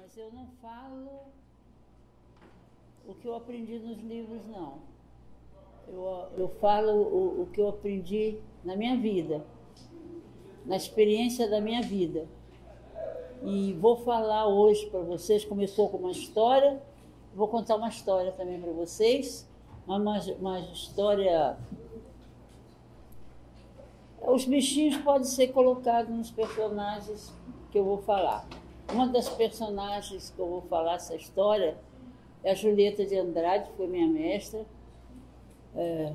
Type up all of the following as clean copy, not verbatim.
mas eu não falo o que eu aprendi nos livros, não. Eu falo o que eu aprendi na minha vida, na experiência da minha vida. E vou falar hoje para vocês, começou com uma história, vou contar uma história também para vocês, uma história... Os bichinhos podem ser colocados nos personagens que eu vou falar. Uma das personagens que eu vou falar essa história é a Julieta de Andrade, que foi minha mestra,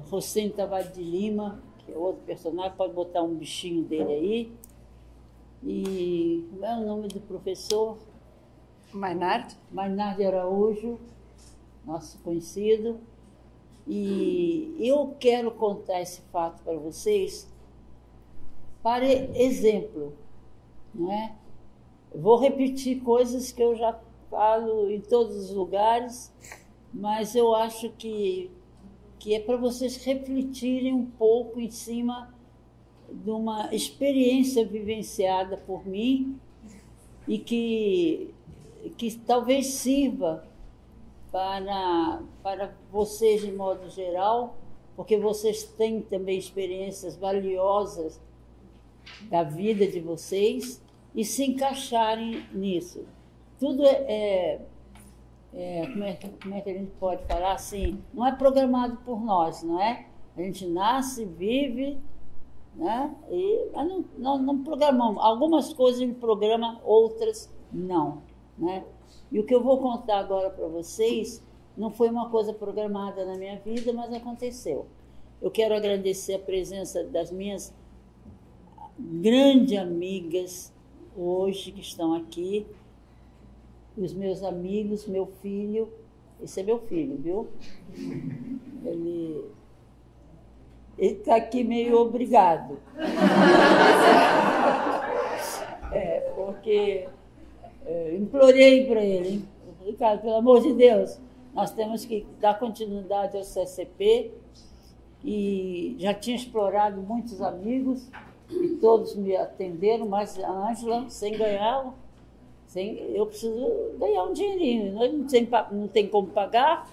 Rocine Tavares de Lima, que é outro personagem, pode botar um bichinho dele aí. E como é o nome do professor? Maynard. Maynard Araújo, nosso conhecido. E eu quero contar esse fato para vocês para exemplo, não é? Vou repetir coisas que eu já falo em todos os lugares, mas eu acho que é para vocês refletirem um pouco em cima de uma experiência vivenciada por mim e que talvez sirva para vocês de modo geral, porque vocês têm também experiências valiosas da vida de vocês e se encaixarem nisso. Tudo como é que a gente pode falar assim? Não é programado por nós, não é? A gente nasce, vive, né? Mas não programamos. Algumas coisas ele programa, outras não, né? E o que eu vou contar agora para vocês não foi uma coisa programada na minha vida, mas aconteceu. Eu quero agradecer a presença das minhas grandes amigas hoje que estão aqui, os meus amigos, meu filho. Esse é meu filho, viu? Ele está aqui meio obrigado. Porque implorei para ele, hein? Ricardo, pelo amor de Deus, nós temos que dar continuidade ao CCP, e já tinha explorado muitos amigos, e todos me atenderam, mas a Ângela, sem ganhar, eu preciso ganhar um dinheirinho, não tem como pagar,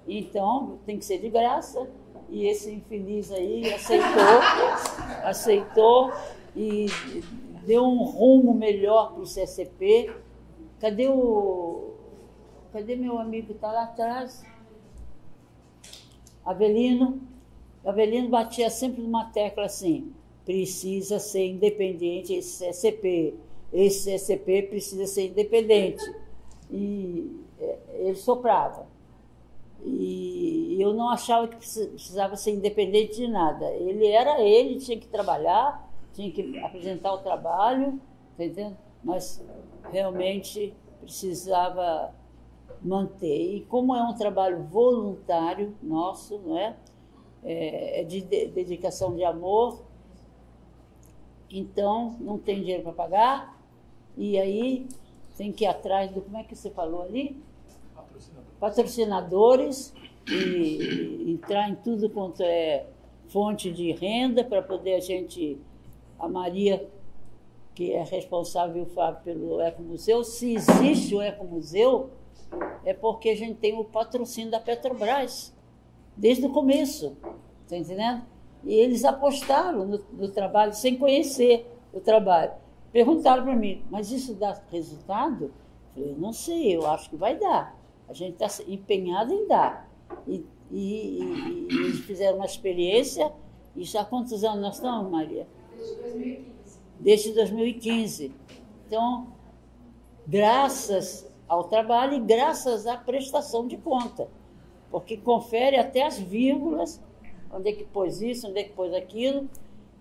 então tem que ser de graça. E esse infeliz aí aceitou e deu um rumo melhor para o CCP. Cadê meu amigo que está lá atrás? Avelino. Avelino batia sempre numa tecla assim: precisa ser independente esse CCP. Esse CCP precisa ser independente. E ele soprava. E eu não achava que precisava ser independente de nada. Ele tinha que trabalhar, tinha que apresentar o trabalho, tá entendendo? Mas realmente precisava manter. E como é um trabalho voluntário nosso, não é? É de dedicação de amor, então não tem dinheiro para pagar, e aí tem que ir atrás do, como é que você falou ali? Patrocinadores, e entrar em tudo quanto é fonte de renda para poder a Maria, que é responsável, Fábio, pelo Ecomuseu, se existe o Ecomuseu, é porque a gente tem o patrocínio da Petrobras, desde o começo, está entendendo? E eles apostaram no trabalho sem conhecer o trabalho. Perguntaram para mim, mas isso dá resultado? Eu falei, não sei, eu acho que vai dar. A gente está empenhado em dar. E eles fizeram uma experiência, e já há quantos anos nós estamos, Maria? Desde 2015. Desde 2015. Então, graças ao trabalho e graças à prestação de conta, porque confere até as vírgulas, onde é que pôs isso, onde é que pôs aquilo,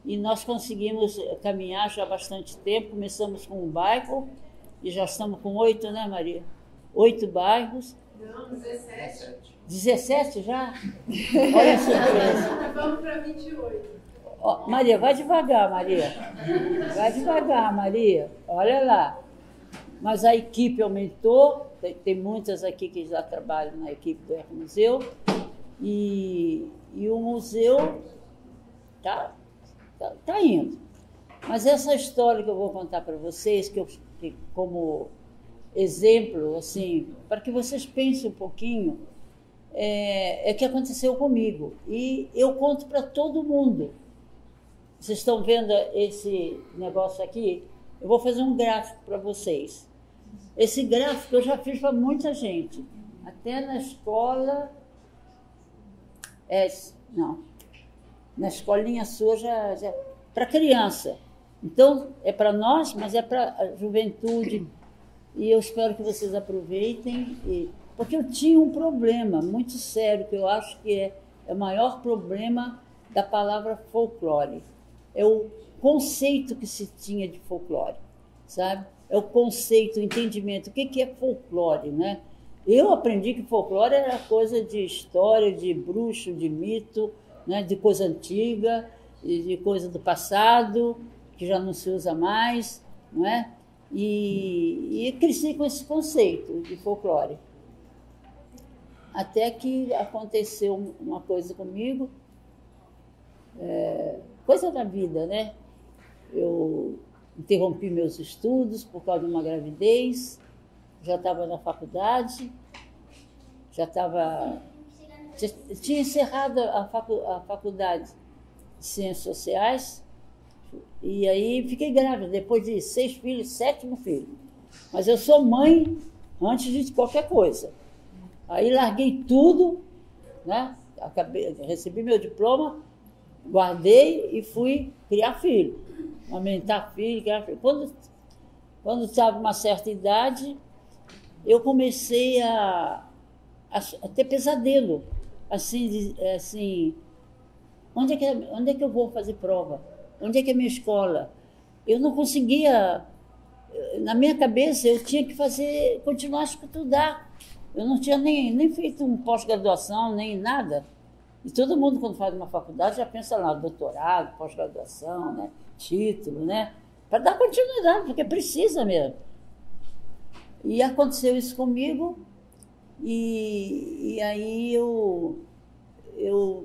e nós conseguimos caminhar já há bastante tempo. Começamos com um bairro, e já estamos com 8, né, Maria? 8 bairros. Não, 17. 17 já? Olha a surpresa. Vamos para 28. Ó, Maria, vai devagar, Maria. Vai devagar, Maria. Olha lá. Mas a equipe aumentou, tem muitas aqui que já trabalham na equipe do Ecomuseu, e o museu tá indo. Mas essa história que eu vou contar para vocês, que como exemplo, assim, para que vocês pensem um pouquinho, é que aconteceu comigo. E eu conto para todo mundo. Vocês estão vendo esse negócio aqui? Eu vou fazer um gráfico para vocês. Esse gráfico eu já fiz para muita gente. Até na escola... não. Na escolinha sua já para criança. Então, é para nós, mas é para a juventude. E eu espero que vocês aproveitem. Porque eu tinha um problema muito sério, que eu acho que é o maior problema da palavra folclore. É o conceito que se tinha de folclore, sabe? É o conceito, o entendimento. O que é folclore, né? Eu aprendi que folclore era coisa de história, de bruxo, de mito, né? De coisa antiga, de coisa do passado, que já não se usa mais, não é? E cresci com esse conceito de folclore. Até que aconteceu uma coisa comigo, coisa da vida, né? Eu interrompi meus estudos por causa de uma gravidez, já estava na faculdade, tinha encerrado a faculdade de Ciências Sociais, e aí fiquei grávida, depois de 6 filhos, 7º filho. Mas eu sou mãe antes de qualquer coisa. Aí larguei tudo, né? Recebi meu diploma, guardei e fui criar filho, amamentar filho, criar filho. Quando estava uma certa idade, eu comecei a ter pesadelo, assim, onde é que eu vou fazer prova? Onde é que é a minha escola? Eu não conseguia, na minha cabeça, eu tinha que continuar a estudar. Eu não tinha nem feito um pós-graduação, nem nada. E todo mundo, quando faz uma faculdade, já pensa lá, doutorado, pós-graduação, né? Título, né? Para dar continuidade, porque precisa mesmo. E aconteceu isso comigo, e aí eu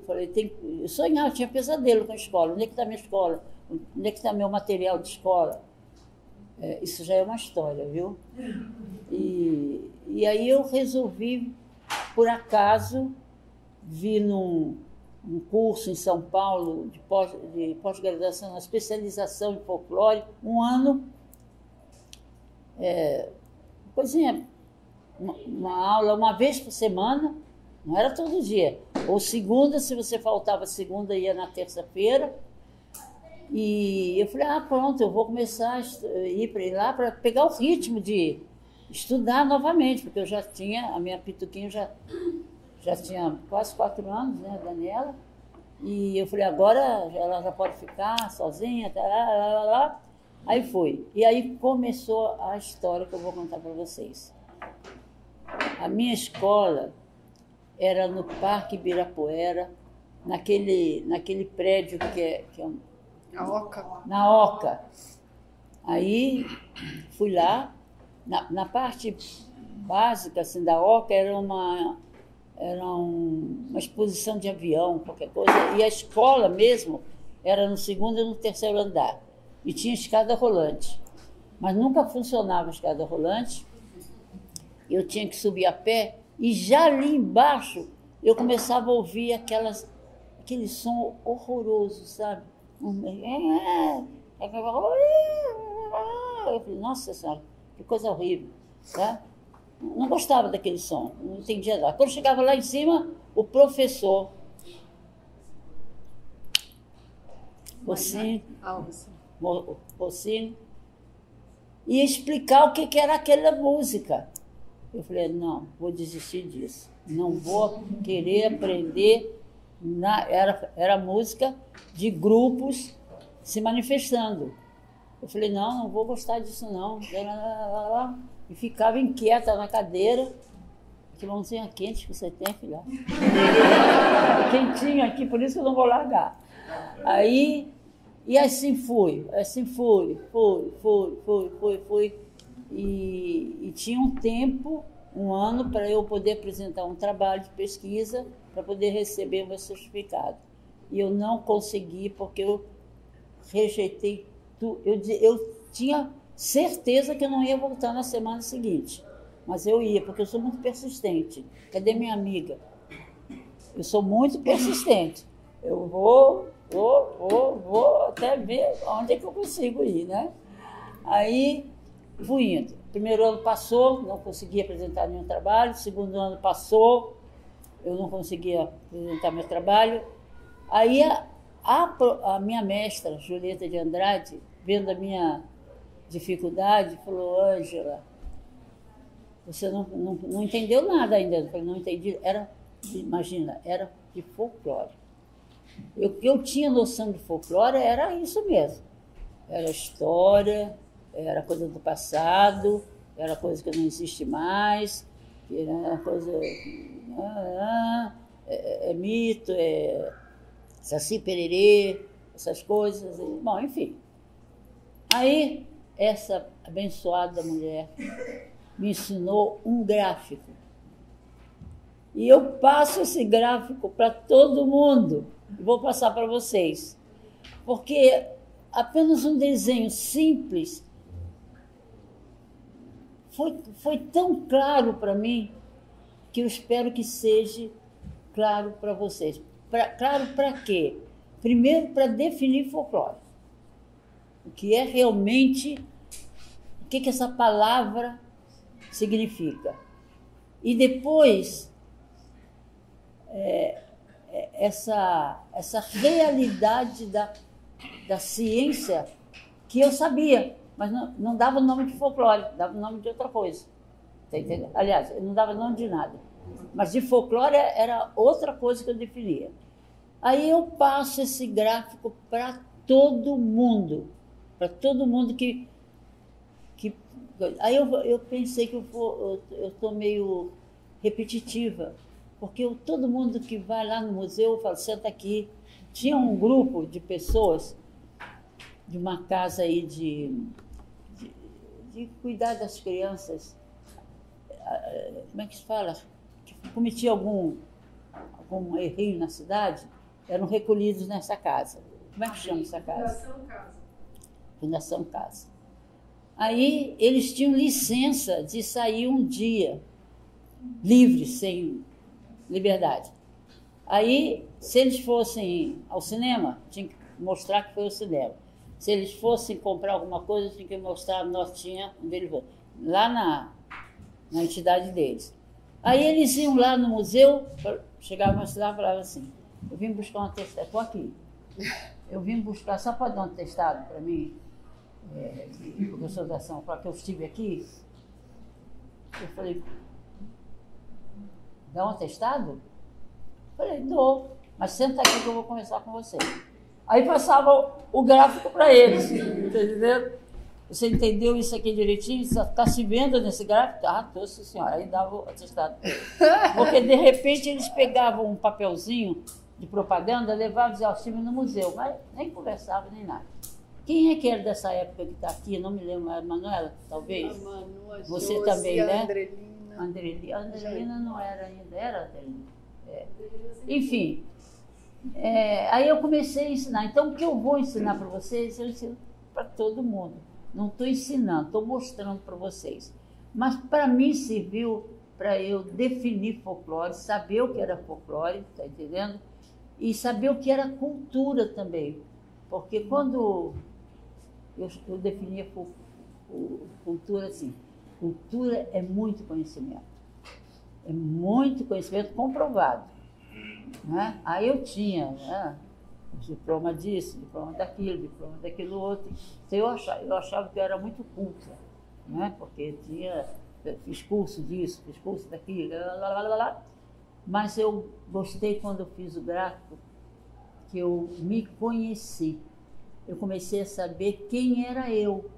falei, eu sonhava, eu tinha pesadelo com a escola. Onde é que está minha escola? Onde é que está meu material de escola? Isso já é uma história, viu? E aí eu resolvi, por acaso, vir num curso em São Paulo de pós-graduação, uma especialização em folclore, um ano, coisinha, uma aula uma vez por semana, não era todo dia. Ou segunda, se você faltava segunda, ia na terça-feira. E eu falei, pronto, eu vou começar a ir para lá para pegar o ritmo de estudar novamente, porque eu já tinha, a minha pituquinha já tinha quase 4 anos, né, a Daniela, e eu falei, agora ela já pode ficar sozinha, lá. Aí fui. E aí começou a história que eu vou contar para vocês. A minha escola era no Parque Ibirapuera, naquele prédio que é A Oca. na Oca. Aí fui lá, na parte básica assim, da Oca era uma exposição de avião, qualquer coisa, e a escola mesmo era no 2º e no 3º andar, e tinha escada rolante, mas nunca funcionava a escada rolante, eu tinha que subir a pé, e já ali embaixo eu começava a ouvir aquele som horroroso, sabe? Eu falei, nossa senhora, que coisa horrível, tá? Não gostava daquele som, não entendia nada. Quando chegava lá em cima, o professor Rossini ia explicar o que era aquela música. Eu falei, não, vou desistir disso. Não vou querer aprender. Era música de grupos se manifestando. Eu falei, não vou gostar disso não. E ficava inquieta na cadeira. Que mãozinha quente que você tem, filha. Quentinha aqui, por isso que eu não vou largar. Aí, e assim fui. E tinha um tempo, um ano, para eu poder apresentar um trabalho de pesquisa para poder receber o meu certificado. E eu não consegui, porque eu rejeitei tudo. Eu tinha certeza que eu não ia voltar na semana seguinte. Mas eu ia, porque eu sou muito persistente. Cadê minha amiga? Eu sou muito persistente. Eu vou até ver onde é que eu consigo ir, né? Aí fui indo. Primeiro ano passou, não consegui apresentar nenhum trabalho. Segundo ano passou, eu não conseguia apresentar meu trabalho. Aí a minha mestra, Julieta de Andrade, vendo a minha dificuldade, falou: Ângela, você não entendeu nada ainda. Eu falei: não entendi. Imagina, era de folclore. Eu tinha noção de folclore, era isso mesmo. Era história, era coisa do passado, era coisa que não existe mais, que era coisa... É mito, é Saci Pererê, essas coisas. Bom, enfim. Aí, essa abençoada mulher me ensinou um gráfico. E eu passo esse gráfico para todo mundo. Vou passar para vocês. Porque apenas um desenho simples foi tão claro para mim que eu espero que seja claro para vocês. Claro para quê? Primeiro, para definir folclore. O que é realmente, o que essa palavra significa. E depois, essa realidade da ciência que eu sabia, mas não dava o nome de folclore, dava o nome de outra coisa. Tá entendendo? Aliás, eu não dava nome de nada. Mas de folclore era outra coisa que eu definia. Aí eu passo esse gráfico para todo mundo que... Aí eu pensei que eu estou meio repetitiva, porque todo mundo que vai lá no museu, eu falo: senta aqui. Tinha um grupo de pessoas de uma casa aí de cuidar das crianças, como é que se fala? Que cometia algum errinho na cidade, eram recolhidos nessa casa. Como é que chama essa casa? Fundação Casa. Fundação Casa. Aí eles tinham licença de sair um dia, livre, sem liberdade. Aí, se eles fossem ao cinema, tinha que mostrar que foi ao cinema. Se eles fossem comprar alguma coisa, tinha que mostrar a notinha onde eles vão, lá na entidade deles. Aí eles iam lá no museu, chegavam lá e falavam assim: eu vim buscar um atestado, estou aqui. Eu vim buscar, só pode dar um atestado para mim, porque eu sou da Ação, para que eu estive aqui. Eu falei: dá um atestado? Eu falei: dou, mas senta aqui que eu vou conversar com você. Aí passava o gráfico para eles, tá entendendo? Você entendeu isso aqui direitinho? Está se vendo nesse gráfico? Ah, estou, sim, senhora. Aí dava o atestado. Porque, de repente, eles pegavam um papelzinho de propaganda, levavam e diziam: estive no museu, mas nem conversavam, nem nada. Quem é que era dessa época que está aqui? Não me lembro, a Manuela, talvez? A Manu, a Você Josi, também, a né? Andrelina. A Andrelina não era ainda, era a Andrelina. Enfim, aí eu comecei a ensinar. Então, o que eu vou ensinar para vocês, eu ensino para todo mundo. Não estou ensinando, estou mostrando para vocês. Mas para mim serviu para eu definir folclore, saber o que era folclore, está entendendo? E saber o que era cultura também. Porque quando eu definia cultura assim, cultura é muito conhecimento. É muito conhecimento comprovado. Né? Aí eu tinha, né, diploma disso, diploma daquilo outro. Então eu achava que eu era muito culta, né? Porque fiz curso disso, fiz curso daquilo, mas eu gostei quando eu fiz o gráfico, que eu me conheci. Eu comecei a saber quem era eu.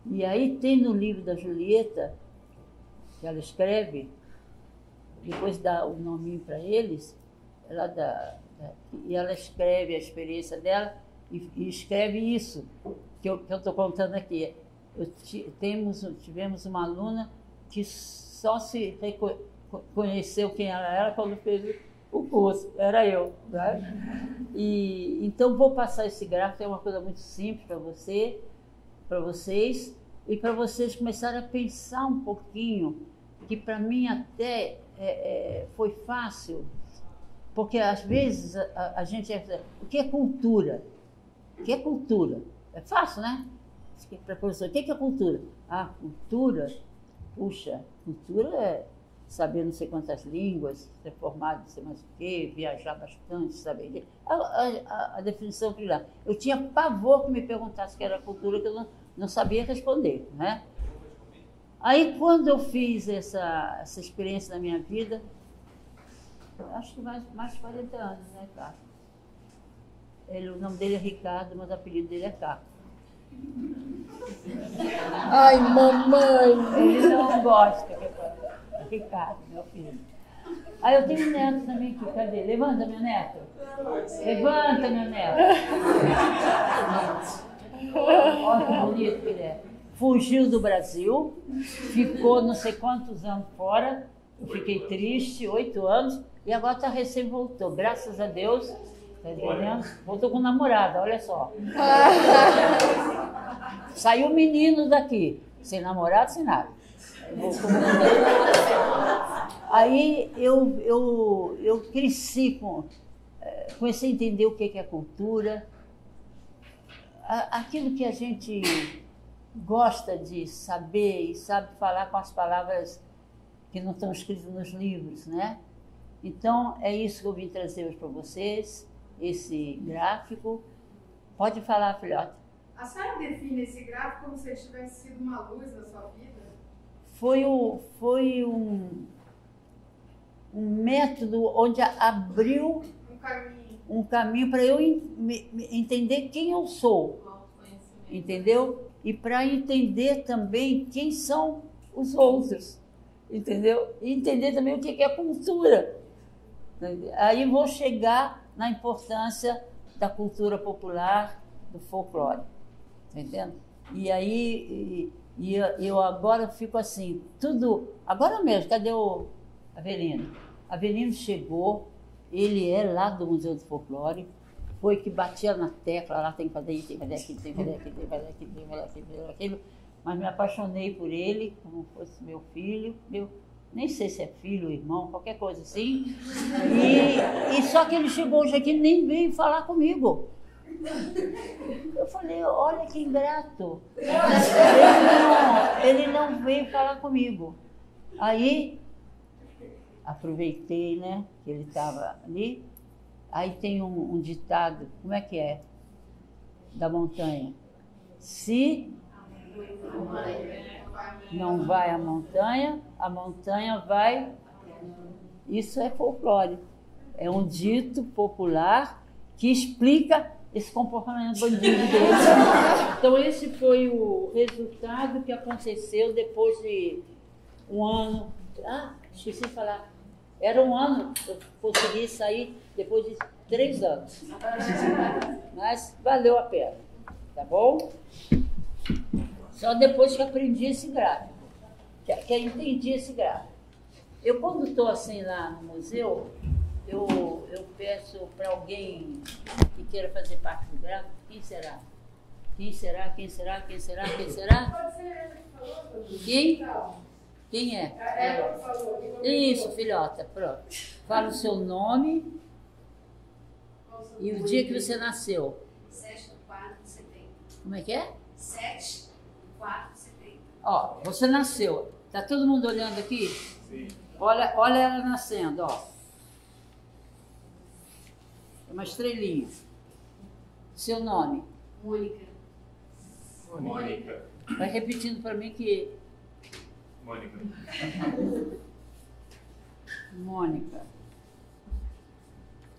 E aí tem no livro da Julieta, que ela escreve, depois dá o nominho para eles, e ela escreve a experiência dela e escreve isso que eu estou contando aqui. Tivemos uma aluna que só se conheceu quem ela era quando fez o curso, era eu. Né? Então vou passar esse gráfico, é uma coisa muito simples para você, para vocês e para vocês começarem a pensar um pouquinho, que para mim até foi fácil, porque às vezes a gente... O que é cultura? O que é cultura? É fácil, né? Para professor, o que é cultura? Ah, cultura, puxa, cultura é saber não sei quantas línguas, ser formado, não sei mais o quê, viajar bastante, saber. A definição que lá. Eu tinha pavor que me perguntasse o que era cultura, que eu não sabia responder, né? Aí, quando eu fiz essa experiência na minha vida, acho que mais de 40 anos, né, Caco? O nome dele é Ricardo, mas o apelido dele é Caco. Ai, mamãe! Ele não gosta, Ricardo, meu filho. Aí eu tenho um neto também aqui, cadê? Levanta, meu neto. Levanta, meu neto. Olha que bonito que ele é. Fugiu do Brasil, ficou não sei quantos anos fora, eu fiquei triste, 8 anos, e agora recém voltou, graças a Deus, tá entendendo? Voltou com namorada, olha só. Saiu menino daqui, sem namorado, sem nada. Aí eu cresci comecei a entender o que é cultura, aquilo que a gente gosta de saber e sabe falar com as palavras que não estão escritas nos livros, né? Então, é isso que eu vim trazer hoje para vocês, esse gráfico. Pode falar, filhota. A senhora define esse gráfico como se ele tivesse sido uma luz na sua vida? Foi um método onde abriu um caminho para eu entender quem eu sou, entendeu? E para entender também quem são os outros, entendeu? E entender também o que é cultura. Aí vou chegar na importância da cultura popular, do folclore, entendeu? E aí eu agora fico assim, tudo... Agora mesmo, cadê o Avelino? Avelino chegou, ele é lá do Museu do Folclore, foi que batia na tecla, lá tem que fazer isso, tem que fazer aquilo, tem que fazer aquilo, tem que fazer aquilo, tem que fazer aquilo, tem que fazer aquilo, mas me apaixonei por ele, como fosse meu filho, nem sei se é filho, irmão, qualquer coisa assim, e só que ele chegou hoje aqui e nem veio falar comigo. Eu falei, olha que ingrato, ele não veio falar comigo. Aí, aproveitei, né, que ele estava ali. Aí tem um ditado, como é que é? Da montanha. Se não vai a montanha vai... Isso é folclore. É um dito popular que explica esse comportamento bandido dele. Então, esse foi o resultado que aconteceu depois de um ano. Ah, esqueci de falar. Era um ano, eu consegui sair depois de 3 anos. Mas valeu a pena, tá bom? Só depois que aprendi esse gráfico, que entendi esse gráfico. Eu, quando estou assim lá no museu, eu peço para alguém que queira fazer parte do gráfico, quem será? Quem será? Quem será? Quem será? Quem será? Pode ser ela que falou. Quem? Quem é? Ela que falou. Isso, filhota, pronto. Fala o seu nome e o dia que você nasceu. 7/4/70. Como é que é? 7/4/70. Ó, você nasceu. Tá todo mundo olhando aqui? Sim. Olha ela nascendo, ó. É uma estrelinha. Seu nome? Mônica. Mônica. Vai repetindo para mim que... Mônica. Mônica.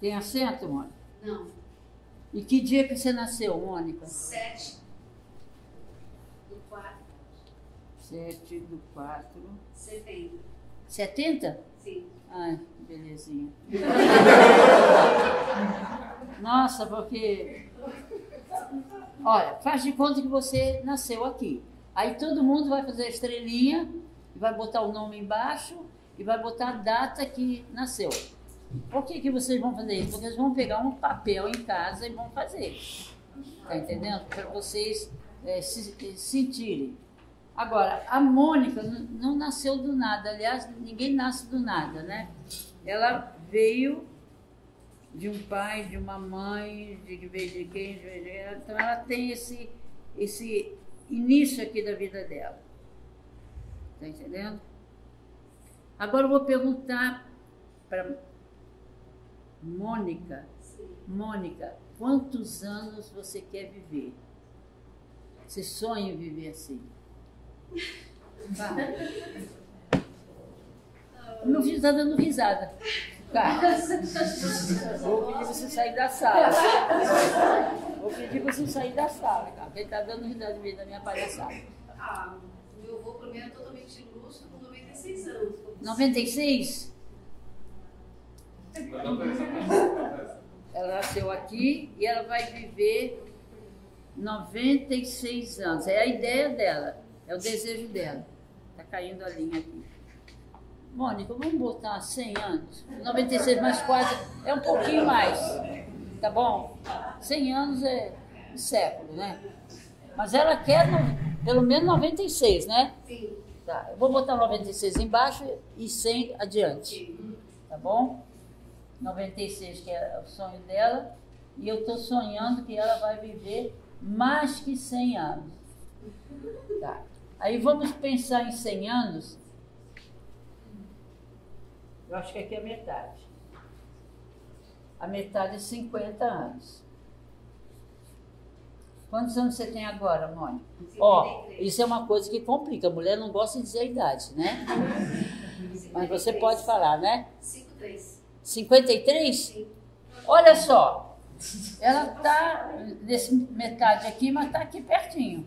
Tem acento, Mônica? Não. E que dia que você nasceu, Mônica? 7/4/70. 7/4/70. 70? Sim. Ai, belezinha. Nossa, porque... Olha, faz de conta que você nasceu aqui. Aí todo mundo vai fazer a estrelinha, e vai botar o nome embaixo e vai botar a data que nasceu. Por que vocês vão fazer isso? Porque eles vão pegar um papel em casa e vão fazer. Tá entendendo? Para vocês sentirem. Agora, a Mônica não nasceu do nada, aliás, ninguém nasce do nada, né? Ela veio de um pai, de uma mãe, de quem, então ela tem esse início aqui da vida dela. Está entendendo? Agora eu vou perguntar para Mônica. Mônica, quantos anos você quer viver? Você sonha em viver assim? Meu filho está dando risada. Cara, vou pedir você sair da sala. Vou pedir você sair da sala, cara, porque ele está dando risada de mim da minha palhaçada. Meu avô, para mim, é totalmente lúcido, com 96 anos. 96? Ela nasceu aqui e ela vai viver 96 anos. É a ideia dela, é o desejo dela. Está caindo a linha aqui. Mônica, vamos botar 100 anos? 96 mais 4 é um pouquinho mais, tá bom? 100 anos é um século, né? Mas ela quer pelo menos 96, né? Sim. Tá, eu vou botar 96 embaixo e 100 adiante, tá bom? 96, que é o sonho dela, e eu estou sonhando que ela vai viver mais que 100 anos. Tá. Aí vamos pensar em 100 anos. Eu acho que aqui é a metade. A metade é 50 anos. Quantos anos você tem agora, Mônica? Ó, isso é uma coisa que complica. A mulher não gosta de dizer a idade, né? Mas você pode falar, né? 53. 53? Sim. Olha só. Ela está nesse metade aqui, mas está aqui pertinho.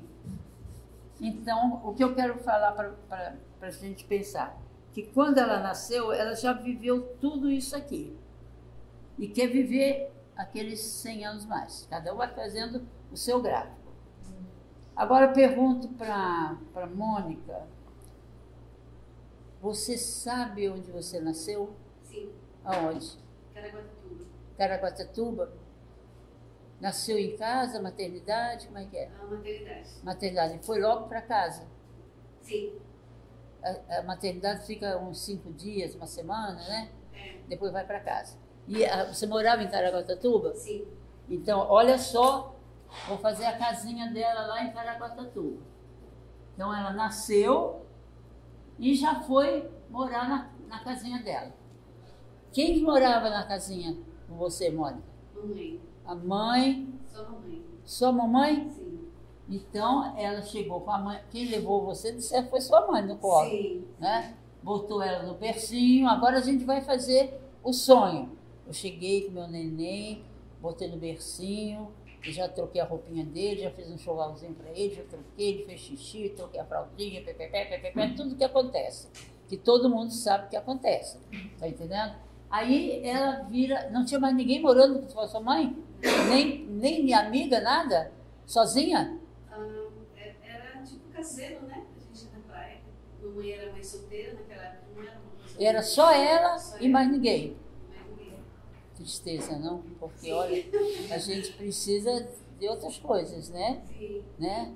Então, o que eu quero falar para a gente pensar? Que quando ela nasceu, ela já viveu tudo isso aqui. E quer viver aqueles 100 anos mais. Cada um vai fazendo o seu gráfico. Agora eu pergunto para Mônica, você sabe onde você nasceu? Sim. Aonde? Caraguatatuba. Caraguatatuba? Nasceu em casa, maternidade, como é que é? A maternidade. Maternidade. Foi logo para casa? Sim. A maternidade fica uns 5 dias, uma semana, né? É. Depois vai para casa. E você morava em Caraguatatuba? Sim. Então, olha só, vou fazer a casinha dela lá em Caraguatatuba. Então, ela nasceu e já foi morar na casinha dela. Quem morava na casinha com você, Mônica? Mamãe. A mãe? Só mamãe. Só mamãe? Sim. Então, ela chegou com a mãe. Quem levou você, de certo, foi sua mãe no colo. Sim. Né? Botou ela no bercinho. Agora a gente vai fazer o sonho. Eu cheguei com meu neném, botei no bercinho, e já troquei a roupinha dele, já fiz um enxovalzinho para ele, já troquei, ele fez xixi, troquei a fraldinha, tudo que acontece. Que todo mundo sabe que acontece. Tá entendendo? Aí ela vira. Não tinha mais ninguém morando com sua mãe? Nem minha amiga, nada? Sozinha? Era tipo caseiro, né? A gente na praia. Mamãe era mãe solteira naquela época, não era uma coisa. Era só ela Só e ela. mais ninguém. Mais ninguém. Tristeza, não? Porque, Sim. olha, a gente precisa de outras coisas, né? Sim. Né?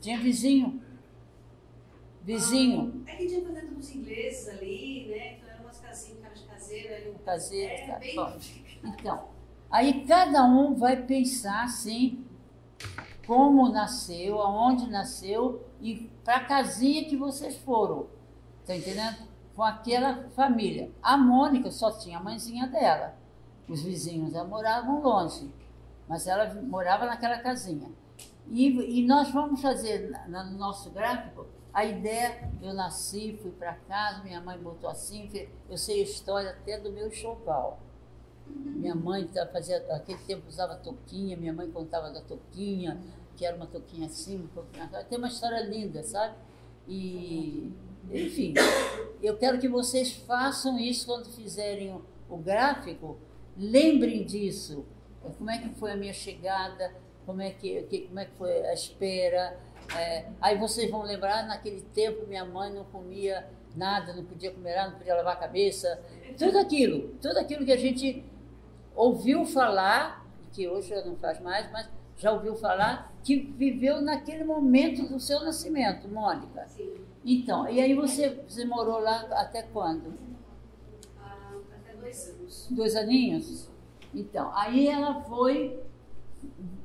Tinha vizinho. Vizinho. É que tinha fazenda dos ingleses ali, né? Então eram umas casinhas, caseiras. Caseiro, tá. Bem... Bom, então, aí cada um vai pensar assim, como nasceu, aonde nasceu e para a casinha que vocês foram, tá entendendo? Com aquela família. A Mônica só tinha a mãezinha dela, os vizinhos já moravam longe, mas ela morava naquela casinha. E nós vamos fazer no nosso gráfico a ideia, eu nasci, fui para casa, minha mãe botou assim, eu sei a história até do meu enxoval. Minha mãe fazia, naquele tempo usava touquinha, minha mãe contava da touquinha, que era uma touquinha assim, uma touquinha assim. Tem uma história linda, sabe? E, enfim, eu quero que vocês façam isso quando fizerem o gráfico, lembrem disso. Como é que foi a minha chegada, como é que foi a espera. Aí vocês vão lembrar, naquele tempo minha mãe não comia nada, não podia comer nada, não podia lavar a cabeça, tudo aquilo que a gente ouviu falar, que hoje já não faz mais, mas Já ouviu falar? Que viveu naquele momento do seu nascimento, Mônica. Sim. Então, e aí você morou lá até quando? Até 2 anos. 2 aninhos? Então, aí ela foi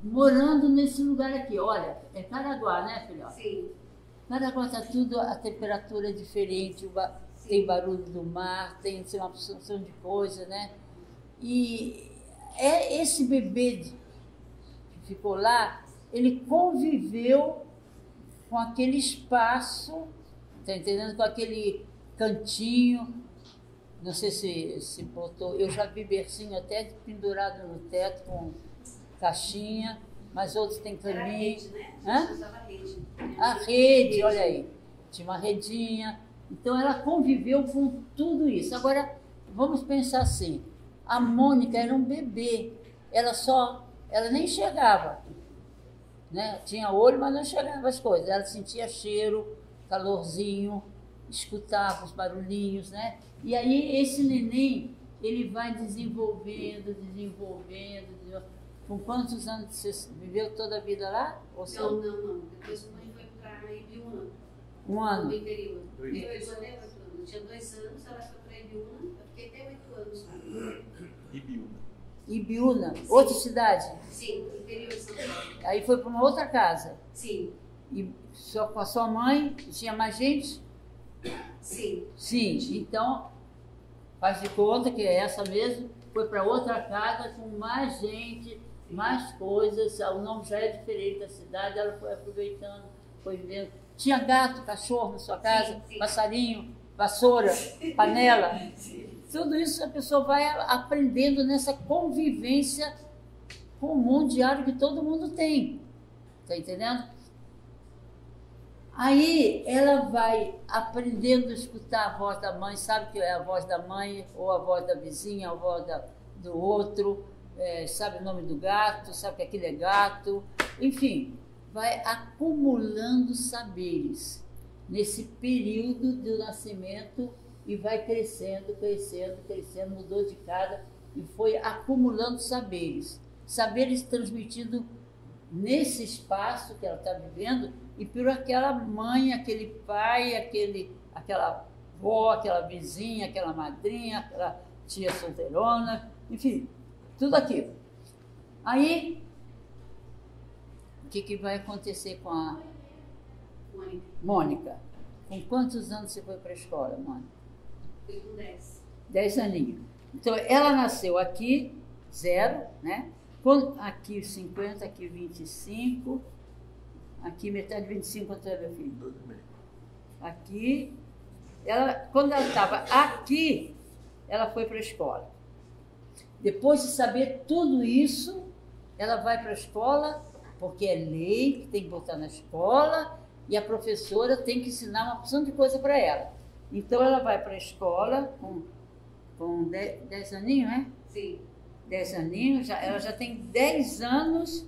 morando nesse lugar aqui. Olha, é Caraguá, né, filhote? Sim. Caraguá está tudo, a temperatura é diferente, tem barulho do mar, tem assim, uma porção de coisa, né? E esse bebê que ficou lá, ele conviveu com aquele espaço, tá entendendo? Com aquele cantinho, não sei se botou, eu já vi bercinho até pendurado no teto com caixinha, mas outros têm Era caminho. rede, né? A Hã? gente usava rede. A rede, olha aí, tinha uma redinha. Então ela conviveu com tudo isso. Agora, vamos pensar assim, a Mônica era um bebê, ela nem enxergava, né? Tinha olho, mas não enxergava as coisas. Ela sentia cheiro, calorzinho, escutava os barulhinhos, né? E aí esse neném, ele vai desenvolvendo. Com quantos anos você viveu toda a vida lá? Ou só? Não. Depois a mãe foi para Ibiúna, Um ano. no interior. Dois. Eu tinha 2 anos, ela foi para Ibiúna, eu fiquei até 8 anos lá. Ibiúna. Ibiúna, outra cidade. Sim, interior de São Paulo. Aí foi para uma outra casa. Sim, E só com a sua mãe, tinha mais gente? sim. Sim, então faz de conta que é essa mesmo, foi para outra casa com mais gente, mais coisas, o nome já é diferente da cidade, ela foi aproveitando, foi vendo. Tinha gato, cachorro na sua casa, Sim. passarinho, vassoura, panela. Tudo isso a pessoa vai aprendendo nessa convivência comum, diário que todo mundo tem. Está entendendo? Aí ela vai aprendendo a escutar a voz da mãe, sabe que é a voz da mãe, ou a voz da vizinha, a voz do outro, sabe o nome do gato, sabe que aquele é gato, enfim, vai acumulando saberes nesse período do nascimento e vai crescendo, mudou de casa e foi acumulando saberes. Saberes transmitidos nesse espaço que ela está vivendo e por aquela mãe, aquele pai, aquela avó, aquela vizinha, aquela madrinha, aquela tia solteirona, enfim, tudo aquilo. Aí, o que vai acontecer com a Mônica? Com quantos anos você foi para a escola, Mônica? Fui com 10. 10 aninhos. Então, ela nasceu aqui, 0, né? Aqui 50, aqui 25, aqui metade de 25, quanto é, meu filho? 12,5. Aqui, quando ela estava aqui, ela foi para a escola. Depois de saber tudo isso, ela vai para a escola, porque é lei que tem que botar na escola, e a professora tem que ensinar uma porção de coisa para ela. Então, ela vai para a escola com 10 aninhos, né? Sim. 10 aninhos, ela já tem 10 anos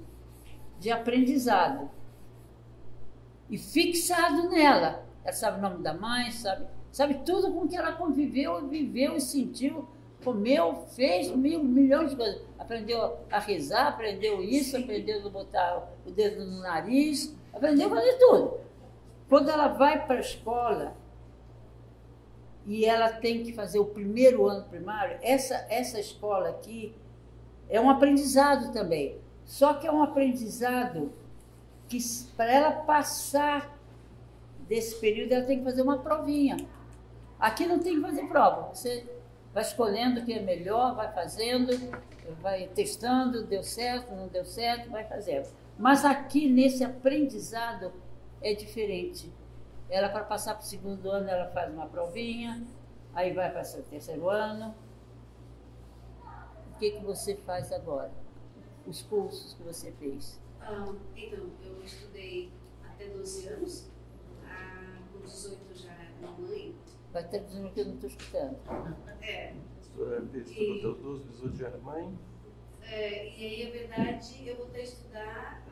de aprendizado. E fixado nela. Ela sabe o nome da mãe, sabe tudo com que ela conviveu, viveu e sentiu, comeu, fez milhões de coisas. Aprendeu a rezar, aprendeu isso, aprendeu a botar o dedo no nariz, aprendeu a fazer tudo. Quando ela vai para a escola e ela tem que fazer o primeiro ano primário, essa escola aqui é um aprendizado também. Só que é um aprendizado que, para ela passar desse período, ela tem que fazer uma provinha. Aqui não tem que fazer prova. Você vai escolhendo o que é melhor, vai fazendo, vai testando, deu certo, não deu certo, vai fazendo. Mas aqui, nesse aprendizado, é diferente. Ela, para passar para o segundo ano, ela faz uma provinha, aí vai para o terceiro ano. O que você faz agora? Os cursos que você fez? Então, eu estudei até 12 anos, com 18 já era mamãe. Vai estar dizendo que eu não estou escutando. Estudou até os 12, 18 já era mãe? E aí, a verdade, eu voltei a estudar,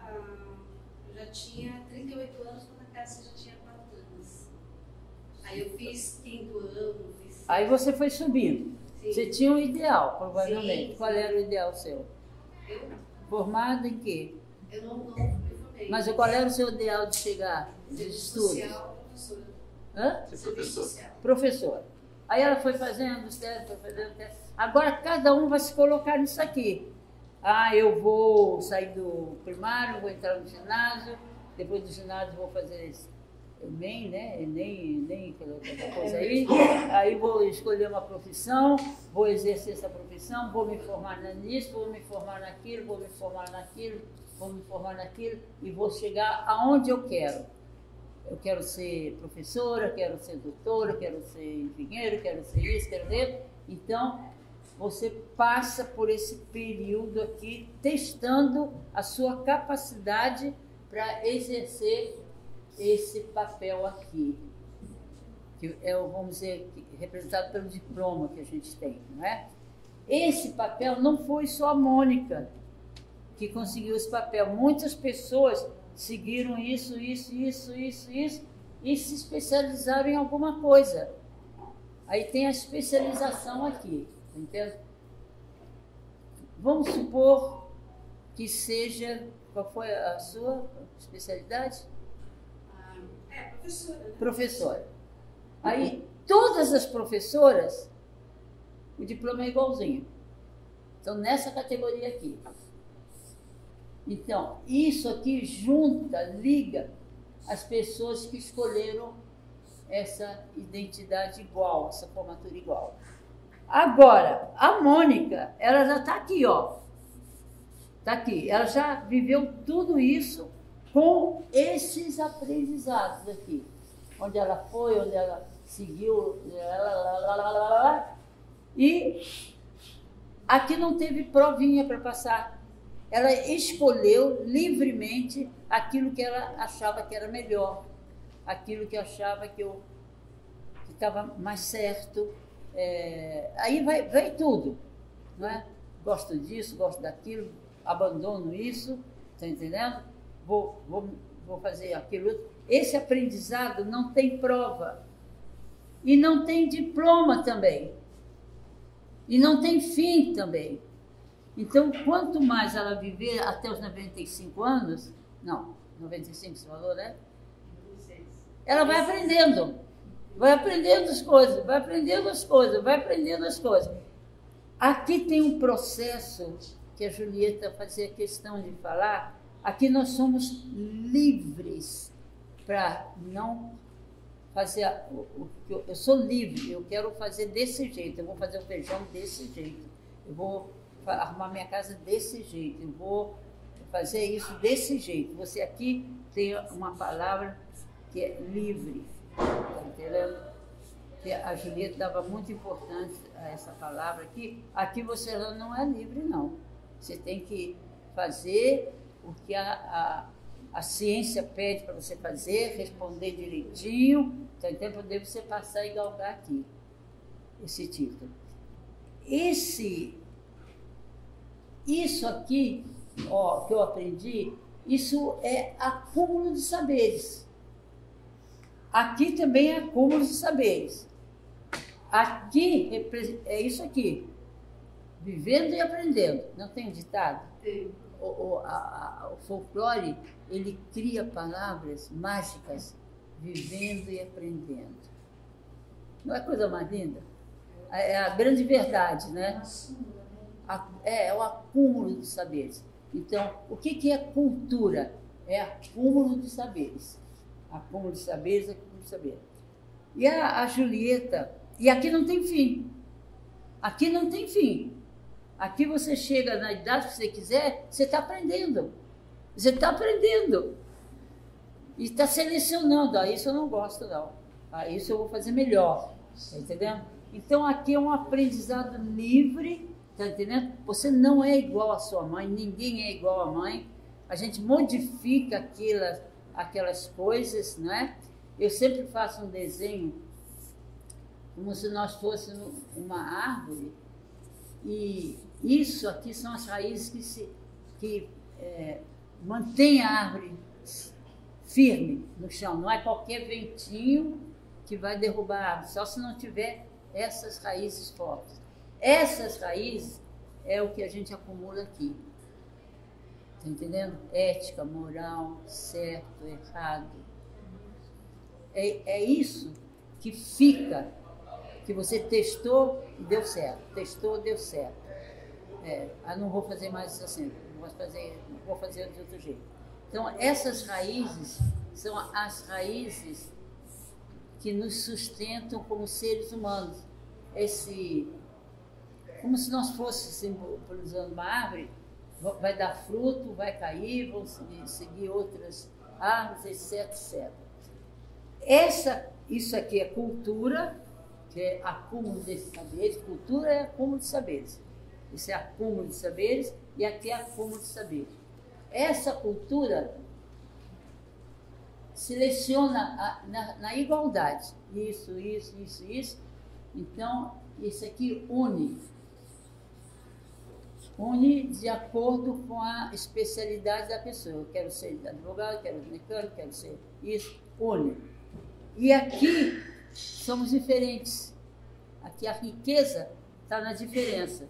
eu já tinha 38 anos, quando a Cássia já tinha 4 anos. Aí eu fiz 5º ano, Aí você foi subindo. Sim. Você tinha um ideal, provavelmente. Sim. Qual era o ideal seu? Eu? Formada em quê? Eu não me formei. Mas qual era o seu ideal de chegar? De Serviço estudos? social, professora. Hã? Ser Serviço professor. social. Professora. Aí ela foi fazendo os testes, foi fazendo testes. Agora cada um vai se colocar nisso aqui. Ah, eu vou sair do primário, vou entrar no ginásio, depois do ginásio vou fazer esse Enem, né? Enem, aquela coisa aí. Aí vou escolher uma profissão, vou exercer essa profissão, vou me formar nisso, vou me formar naquilo, vou me formar naquilo, vou me formar naquilo e vou chegar aonde eu quero. Eu quero ser professora, quero ser doutora, quero ser engenheiro, quero ser isso, quero ser. Então, você passa por esse período aqui testando a sua capacidade para exercer esse papel aqui, que é, vamos dizer, representado pelo diploma que a gente tem, não é? Esse papel não foi só a Mônica que conseguiu esse papel. Muitas pessoas seguiram isso e se especializaram em alguma coisa. Aí tem a especialização aqui, entende? Vamos supor que seja... Qual foi a sua especialidade? Professora. Né? Professora. Aí, todas as professoras, o diploma é igualzinho. Então, nessa categoria aqui. Então, isso aqui junta, liga as pessoas que escolheram essa identidade igual, essa formatura igual. Agora, a Mônica, ela já está aqui, ó. Está aqui. Ela já viveu tudo isso com esses aprendizados aqui. Onde ela foi, onde ela seguiu, e aqui não teve provinha para passar. Ela escolheu livremente aquilo que ela achava que era melhor, aquilo que achava que estava mais certo. Aí vai tudo, não é? Gosto disso, gosto daquilo, abandono isso, está entendendo? Vou fazer aquilo. Esse aprendizado não tem prova e não tem diploma também e não tem fim também. Então, quanto mais ela viver até os 95 anos, não, 95 você falou, né? 96. Ela vai aprendendo as coisas, vai aprendendo as coisas. Aqui tem um processo que a Julieta fazia questão de falar. Aqui nós somos livres para não fazer eu sou livre, eu quero fazer desse jeito, eu vou fazer o feijão desse jeito, eu vou arrumar minha casa desse jeito, eu vou fazer isso desse jeito. Você aqui tem uma palavra que é livre, tá entendendo? Que a Julieta dava muito importância a essa palavra aqui. Aqui você não é livre, não. Você tem que fazer o que a ciência pede para você fazer, responder direitinho, tá entendendo? Para poder você passar e galgar aqui esse título. Isso aqui, ó, que eu aprendi, isso é acúmulo de saberes. Aqui também é acúmulo de saberes. Aqui é isso aqui, vivendo e aprendendo. Não tem um ditado? Tem. O folclore, ele cria palavras mágicas, vivendo e aprendendo. Não é coisa mais linda? É a grande verdade, né? É o acúmulo de saberes. Então, o que é cultura? É acúmulo de saberes. Acúmulo de saberes, acúmulo de saberes. E a Julieta, e aqui não tem fim. Aqui não tem fim. Aqui você chega na idade que você quiser, você está aprendendo. Você está aprendendo. E está selecionando. Isso eu não gosto, não. Isso eu vou fazer melhor. Está entendendo? Então, aqui é um aprendizado livre. Está entendendo? Você não é igual à sua mãe, ninguém é igual à mãe. A gente modifica aquelas coisas, não é? Eu sempre faço um desenho como se nós fôssemos uma árvore, e isso aqui são as raízes que mantêm a árvore firme no chão. Não é qualquer ventinho que vai derrubar a árvore, só se não tiver essas raízes fortes. Essas raízes é o que a gente acumula aqui. Está entendendo? Ética, moral, certo, errado. É isso que fica, que você testou e deu certo. Testou, deu certo. Não vou fazer mais assim, vou fazer de outro jeito. Então, essas raízes são as raízes que nos sustentam como seres humanos. Como se nós fôssemos simbolizando uma árvore, vai dar fruto, vai cair, vão seguir outras árvores, etc, etc. Isso aqui é cultura, que é acúmulo de saberes. Cultura é acúmulo de saberes. Isso é acúmulo de saberes e aqui é acúmulo de saberes. Essa cultura seleciona na igualdade. Isso. Então, isso aqui une de acordo com a especialidade da pessoa. Eu quero ser advogado, quero ser mecânico, quero ser isso, une. E aqui somos diferentes. Aqui a riqueza está na diferença.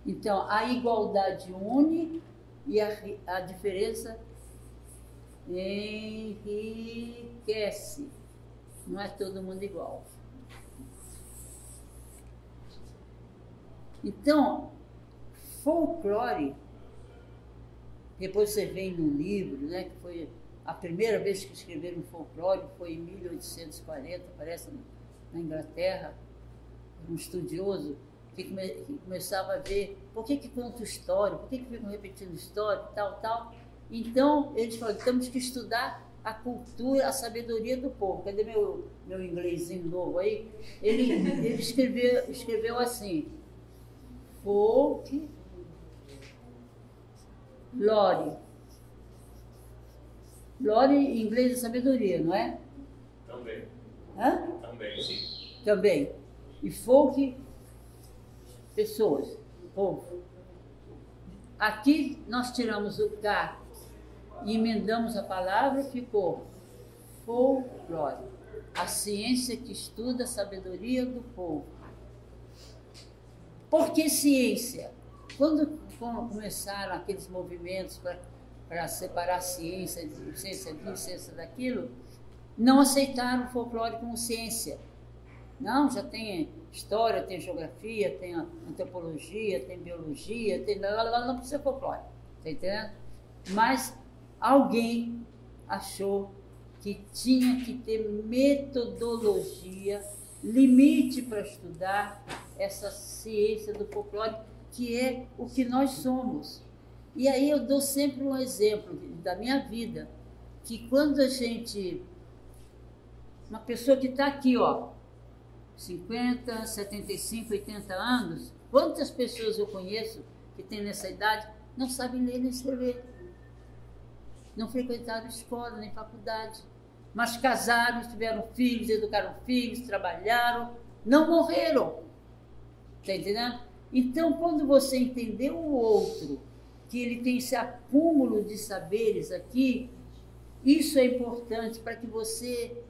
Então, a igualdade une e a diferença enriquece. Não é todo mundo igual. Então, folclore, depois você vem no livro, né, que foi a primeira vez que escreveram folclore, foi em 1840, parece, na Inglaterra, um estudioso que começava a ver por que conta história, por que ficam repetindo história, tal. Então, eles falaram, temos que estudar a cultura, a sabedoria do povo. Cadê meu inglesinho novo aí? Ele escreveu assim, folk, lore. Lore em inglês é sabedoria, não é? Também. Hã? Também, sim. Também. E folk, pessoas, povo. Aqui nós tiramos o K e emendamos a palavra, ficou folclore. A ciência que estuda a sabedoria do povo. Por que ciência? Quando começaram aqueles movimentos para separar a ciência disso, ciência daquilo, não aceitaram o folclore como ciência. Não, já tem história, tem geografia, tem antropologia, tem biologia, não precisa folclore, tá entendendo? Mas alguém achou que tinha que ter metodologia, limite para estudar essa ciência do folclore, que é o que nós somos. E aí eu dou sempre um exemplo da minha vida, que quando uma pessoa que está aqui, 50, 75, 80 anos, quantas pessoas eu conheço que têm nessa idade não sabem ler nem escrever, não frequentaram escola nem faculdade, mas casaram, tiveram filhos, educaram filhos, trabalharam, não morreram. Está entendendo? Então, quando você entender o outro, que ele tem esse acúmulo de saberes aqui, isso é importante para que você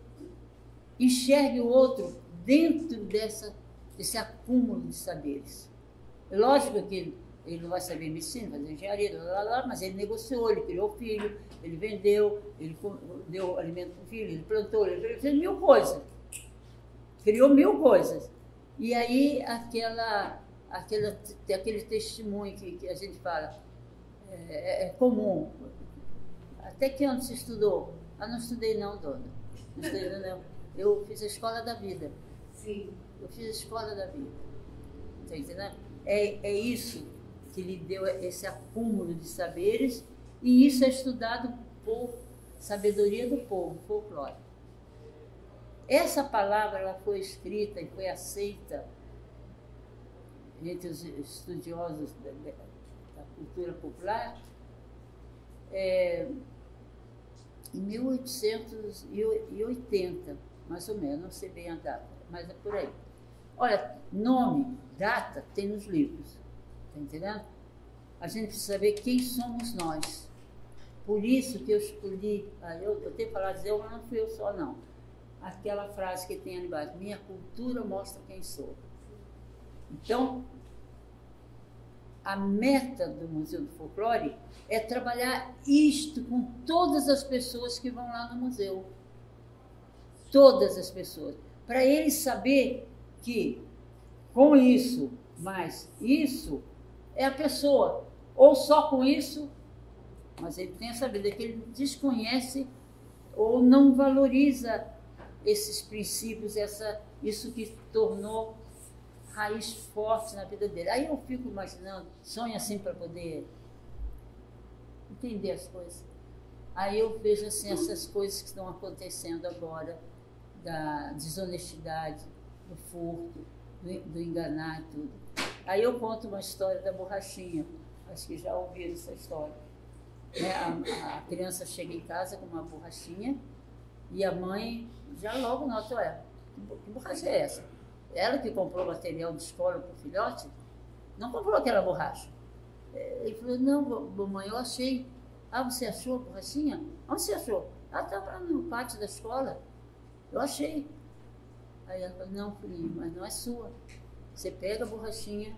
enxergue o outro dentro desse acúmulo de saberes. É lógico que ele não vai saber medicina, fazer engenharia, mas ele negociou, ele criou filho, ele vendeu, ele deu alimento para o filho, ele plantou, ele fez 1000 coisas. Criou 1000 coisas. E aí aquele testemunho que a gente fala, é comum. Até que ano você estudou? Não estudei não, dona. Não estudei não. Eu fiz a escola da vida. Sim. Eu fiz a escola da vida. Está entendendo? É isso que lhe deu esse acúmulo de saberes, e isso é estudado por sabedoria do povo, folclore. Essa palavra ela foi escrita e foi aceita entre os estudiosos da cultura popular em 1880, mais ou menos, não sei bem a data, mas é por aí. Olha, nome, data, tem nos livros, tá entendendo? A gente precisa saber quem somos nós. Por isso que eu escolhi, eu tenho que falar dizer, mas não fui eu só não. Aquela frase que tem ali embaixo, minha cultura mostra quem sou. Então, a meta do Museu do Folclore é trabalhar isto com todas as pessoas que vão lá no museu. Todas as pessoas. Para eles saber que com isso, mais isso, é a pessoa. Ou só com isso, mas ele tem a saber que ele desconhece ou não valoriza esses princípios, isso que tornou raiz forte na vida dele. Aí eu fico imaginando, sonho assim para poder entender as coisas. Aí eu vejo assim essas coisas que estão acontecendo agora, da desonestidade, do furto, do enganar e tudo. Aí eu conto uma história da borrachinha, acho que já ouviram essa história. Né? A criança chega em casa com uma borrachinha e a mãe já logo nota, que borracha é essa? Ela que comprou material de escola para o filhote, não comprou aquela borracha. Ele falou, não, mamãe, eu achei. Ah, você achou a borrachinha? Onde você achou? Ah, estava lá no pátio da escola. Eu achei. Aí ela falou, não, filhinho, mas não é sua. Você pega a borrachinha,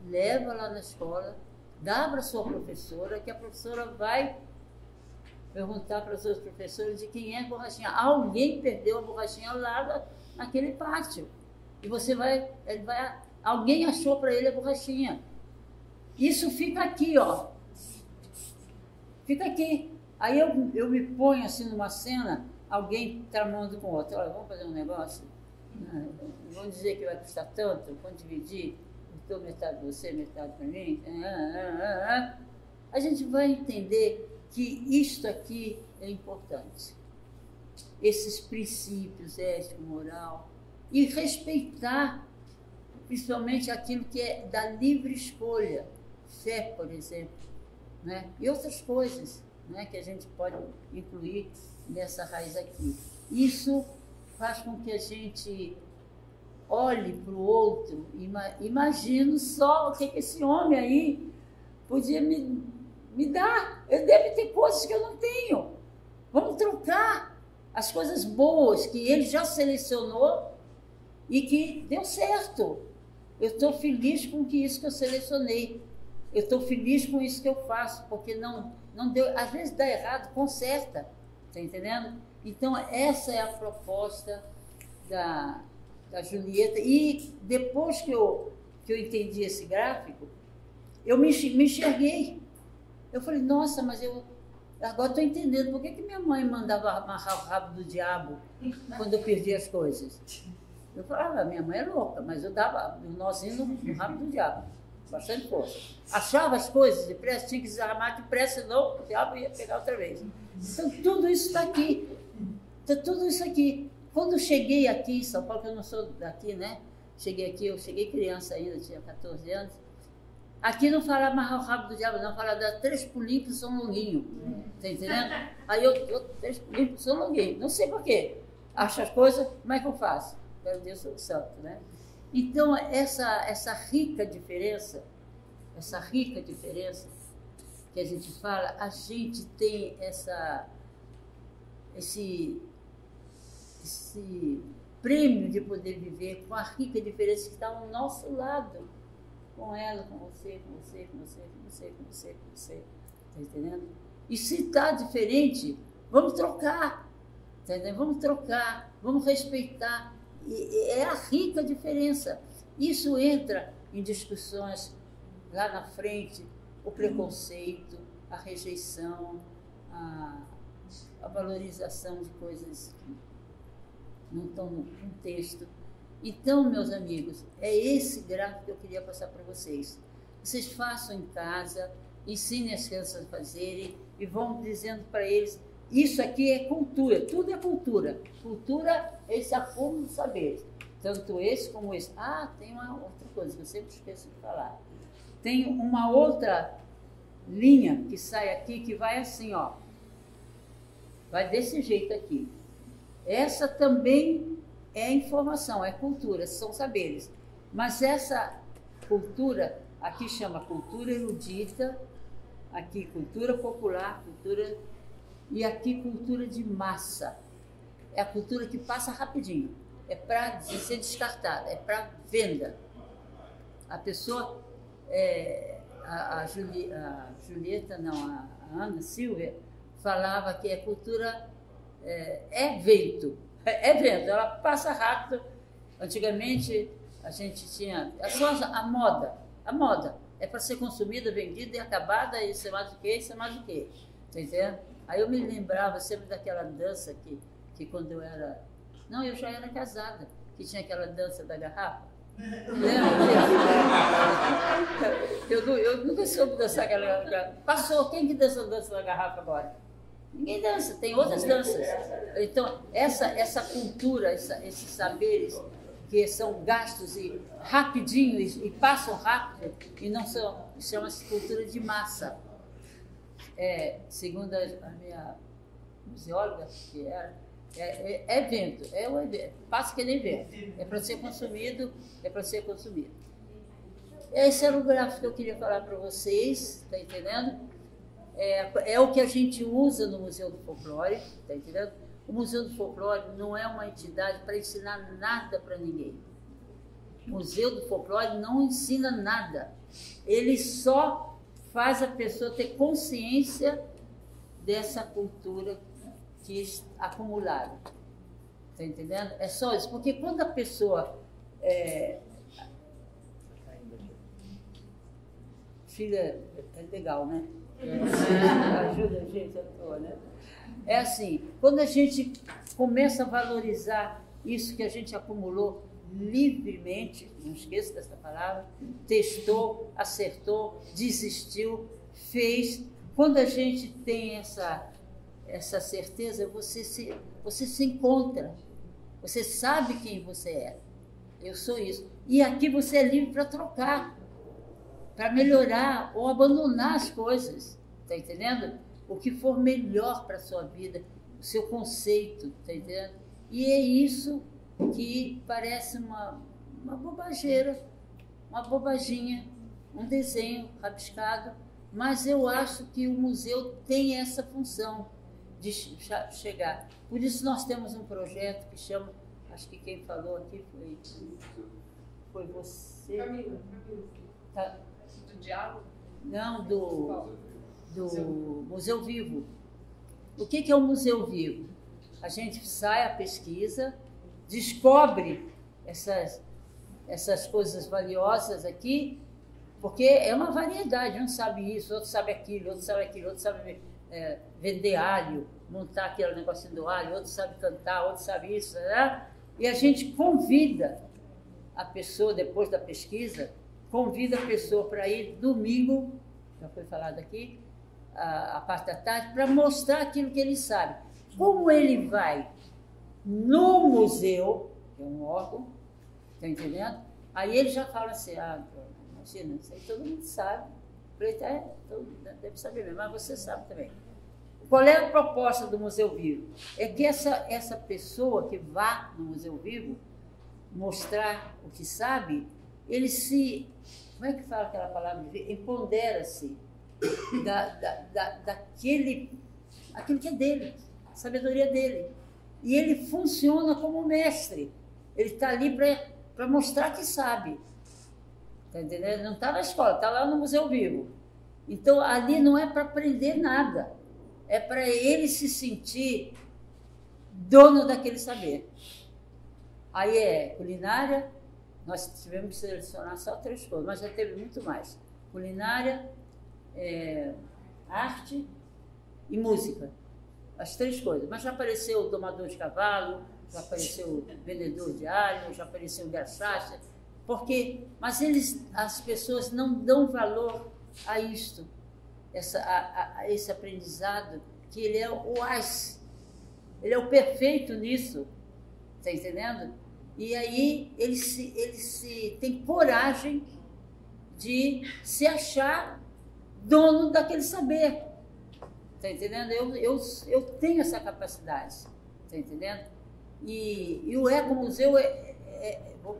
leva lá na escola, dá para a sua professora, que a professora vai perguntar para os seus professores de quem é a borrachinha. Alguém perdeu a borrachinha lá naquele pátio. E alguém achou para ele a borrachinha. Isso fica aqui, ó. Fica aqui. Aí eu me ponho assim numa cena, alguém tramando com o outro. Olha, vamos fazer um negócio? Vamos dizer que vai custar tanto, vamos dividir. Eu dou metade de você, metade para mim. A gente vai entender que isto aqui é importante. Esses princípios ético, moral. E respeitar, principalmente, aquilo que é da livre escolha. Fé, por exemplo. Né? E outras coisas, né, que a gente pode incluir nessa raiz aqui. Isso faz com que a gente olhe para o outro, imagino só o que esse homem aí podia me dar. Eu deve ter coisas que eu não tenho. Vamos trocar as coisas boas que ele já selecionou e que deu certo. Eu estou feliz com isso que eu selecionei. Eu estou feliz com isso que eu faço, porque não deu. Às vezes dá errado, conserta. Está entendendo? Então, essa é a proposta da Julieta. E depois que eu entendi esse gráfico, eu me enxerguei. Eu falei, nossa, mas eu agora estou entendendo por que minha mãe mandava amarrar o rabo do diabo quando eu perdia as coisas. Eu falava, minha mãe é louca, mas eu dava um nozinho no rabo do diabo, bastante força. Achava as coisas depressa, tinha que desarmar depressa, senão o diabo ia pegar outra vez. Então, tudo isso está aqui. Está tudo isso aqui. Quando eu cheguei aqui em São Paulo, que eu não sou daqui, né? Eu cheguei criança ainda, tinha 14 anos. Aqui não fala amarrar o rabo do diabo, não, fala dar 3 pulinhos para São Longuinho. Tá entendendo? Aí eu 3 pulinhos para São Longuinho. Não sei por quê. Acho as coisas, como é que eu faço? Meu Deus do céu, né? Então, essa rica diferença que a gente fala, a gente tem esse prêmio de poder viver com a rica diferença que está ao nosso lado, com ela, com você. Está entendendo? E se está diferente, vamos trocar, tá entendendo? Vamos trocar, vamos respeitar. E é a rica diferença. Isso entra em discussões lá na frente, o preconceito, a rejeição, a valorização de coisas que não estão no contexto. Então, meus amigos, é esse gráfico que eu queria passar para vocês. Vocês façam em casa, ensinem as crianças a fazerem e vão dizendo para eles, isso aqui é cultura, tudo é cultura. Cultura é esse acúmulo de saberes, tanto esse como esse. Ah, tem uma outra coisa que eu sempre esqueço de falar. Tem uma outra linha que sai aqui, que vai assim, ó. Vai desse jeito aqui. Essa também é informação, é cultura, são saberes. Mas essa cultura, aqui chama cultura erudita, aqui cultura popular, cultura... E aqui cultura de massa. É a cultura que passa rapidinho. É para ser descartada, é para venda. A pessoa a Julieta, não, a Ana Silvia, falava que a cultura é vento. É vento, ela passa rápido. Antigamente, a gente tinha... É só a moda. A moda é para ser consumida, vendida e acabada, e ser mais do que, isso é mais do que. Tá entendendo? Aí eu me lembrava sempre daquela dança que quando eu era... Não, eu já era casada, que tinha aquela dança da garrafa. Eu nunca soube dançar aquela garrafa. Passou, quem que dança a dança da garrafa agora? Ninguém dança, tem outras danças. Então, essa cultura, esses saberes que são gastos e rapidinho e passam rápido e não são, chama-se cultura de massa. Segundo a minha museóloga, que é vento, o evento, passa que nem vento, é para ser consumido, é para ser consumido. Esse era o gráfico que eu queria falar para vocês, tá entendendo? É o que a gente usa no Museu do Folclore, tá entendendo? O Museu do Folclore não é uma entidade para ensinar nada para ninguém. O Museu do Folclore não ensina nada. Ele só faz a pessoa ter consciência dessa cultura que acumularam. Está entendendo? É só isso. Porque quando a pessoa... Filha, é legal, né? Ajuda a gente à toa, né? É assim, quando a gente começa a valorizar isso que a gente acumulou livremente, não esqueça dessa palavra, testou, acertou, desistiu, fez. Quando a gente tem essa certeza, você se encontra, você sabe quem você é. Eu sou isso. E aqui você é livre para trocar, para melhorar ou abandonar as coisas, tá entendendo? O que for melhor para a sua vida, o seu conceito, tá entendendo? E é isso que parece uma bobageira, uma bobaginha, um desenho rabiscado, mas eu acho que o museu tem essa função de chegar. Por isso nós temos um projeto que chama, acho que quem falou aqui foi você. Camila. Tá. Do diálogo? Não, do Museu Vivo. O que é o Museu Vivo? A gente sai à pesquisa, descobre essas coisas valiosas aqui, porque é uma variedade, um sabe isso, outro sabe aquilo, outro sabe aquilo, outro sabe vender alho, montar aquele negocinho do alho, outro sabe cantar, outro sabe isso, né? E a gente convida a pessoa, depois da pesquisa, convida a pessoa para ir domingo, já foi falado aqui, a parte da tarde, para mostrar aquilo que ele sabe. Como ele vai no museu, que é um órgão, está entendendo? Aí ele já fala assim, imagina, isso aí todo mundo sabe, todo mundo deve saber mesmo, mas você sabe também. Qual é a proposta do Museu Vivo? É que essa pessoa que vá no Museu Vivo mostrar o que sabe, ele se, como é que fala aquela palavra? Empodera-se aquilo que é dele, a sabedoria dele. E ele funciona como mestre. Ele está ali para mostrar que sabe. Está entendendo? Não está na escola, está lá no Museu Vivo. Então, ali não é para aprender nada. É para ele se sentir dono daquele saber. Aí é culinária, nós tivemos que selecionar só 3 coisas, mas já teve muito mais. Culinária, arte e música. As 3 coisas. Mas já apareceu o domador de cavalo, já apareceu o vendedor de alho, já apareceu o garçacha. Mas as pessoas não dão valor a isto, a esse aprendizado, que ele é o AIS. Ele é o perfeito nisso. Está entendendo? E aí ele tem coragem de se achar dono daquele saber. Está entendendo? Eu tenho essa capacidade. Está entendendo? E o Ecomuseu vou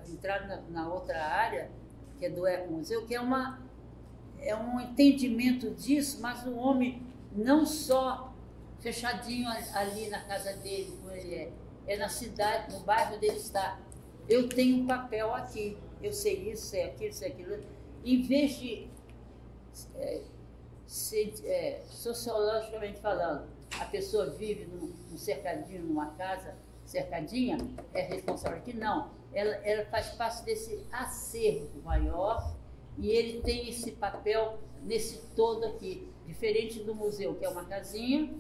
entrar na outra área, que é do Ecomuseu, que é um entendimento disso, mas o homem não só fechadinho ali na casa dele, como ele é na cidade, no bairro onde ele está. Eu tenho um papel aqui, eu sei isso, sei aquilo, sei aquilo. Em vez de sociologicamente falando, a pessoa vive num cercadinho, numa casa cercadinha, é responsável aqui? Não. Ela faz parte desse acervo maior e ele tem esse papel nesse todo aqui, diferente do museu, que é uma casinha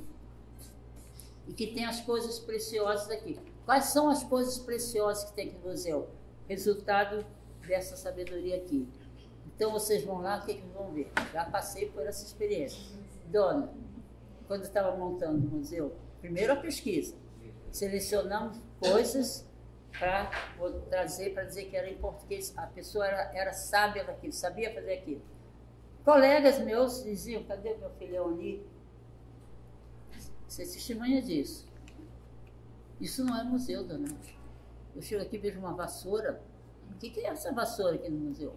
e que tem as coisas preciosas aqui. Quais são as coisas preciosas que tem aqui no museu? Resultado dessa sabedoria aqui. Então, vocês vão lá, o que vão ver? Já passei por essa experiência. Dona, quando eu estava montando o museu, primeiro a pesquisa. Selecionamos coisas para trazer, para dizer que era em português. A pessoa era sábia daquilo, sabia fazer aquilo. Colegas meus diziam, cadê o meu filho Leoni? Você testemunha disso. Isso não é museu, dona. Eu chego aqui e vejo uma vassoura. O que é essa vassoura aqui no museu?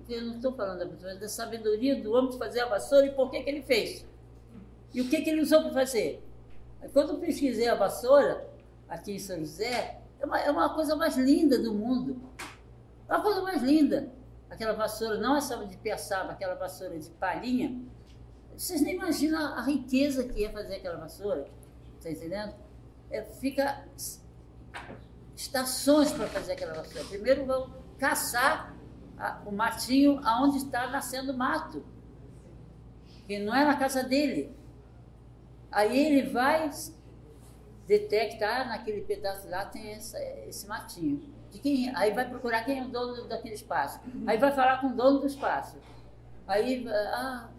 Eu não estou falando da vassoura, da sabedoria do homem de fazer a vassoura e por que ele fez. E o que ele usou para fazer. Quando eu pesquisei a vassoura, aqui em São José, é uma coisa mais linda do mundo. É uma coisa mais linda. Aquela vassoura, não essa de piaçaba, aquela vassoura de palhinha. Vocês nem imaginam a riqueza que é fazer aquela vassoura. Está entendendo? Fica estações para fazer aquela vassoura. Primeiro vão caçar o matinho aonde está nascendo mato, que não é na casa dele. Aí ele vai detectar, naquele pedaço lá tem esse matinho. Aí vai procurar quem é o dono daquele espaço. Aí vai falar com o dono do espaço. Aí,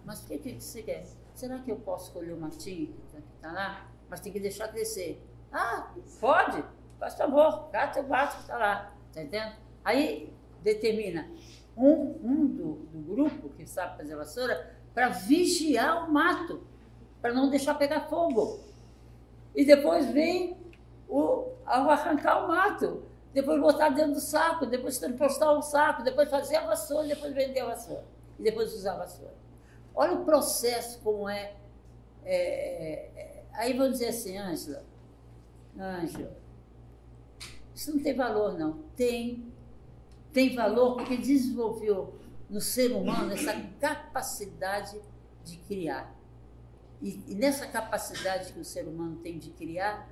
mas o que você quer? Será que eu posso colher o matinho que está lá? Mas tem que deixar crescer. Pode? Faz favor, cata o mato que está lá. Está entendendo? Aí determina um do grupo que sabe fazer vassoura para vigiar o mato, para não deixar pegar fogo. E depois vem ao arrancar o mato, depois botar dentro do saco, depois transportar o saco, depois fazer a vassoura, depois vender a vassoura, e depois usar a vassoura. Olha o processo como é. Aí vão dizer assim, Ângela, isso não tem valor, não. Tem valor porque desenvolveu no ser humano essa capacidade de criar. E nessa capacidade que o ser humano tem de criar,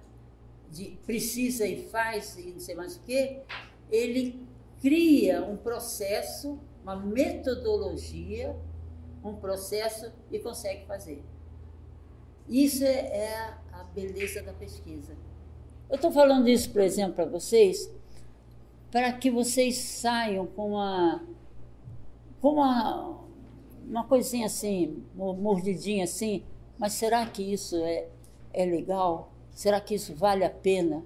precisa e faz, e não sei mais o quê, ele cria um processo, uma metodologia, um processo e consegue fazer. Isso é a beleza da pesquisa. Eu estou falando isso, por exemplo, para vocês, para que vocês saiam com uma coisinha assim, uma mordidinha assim, mas será que isso é legal? Será que isso vale a pena?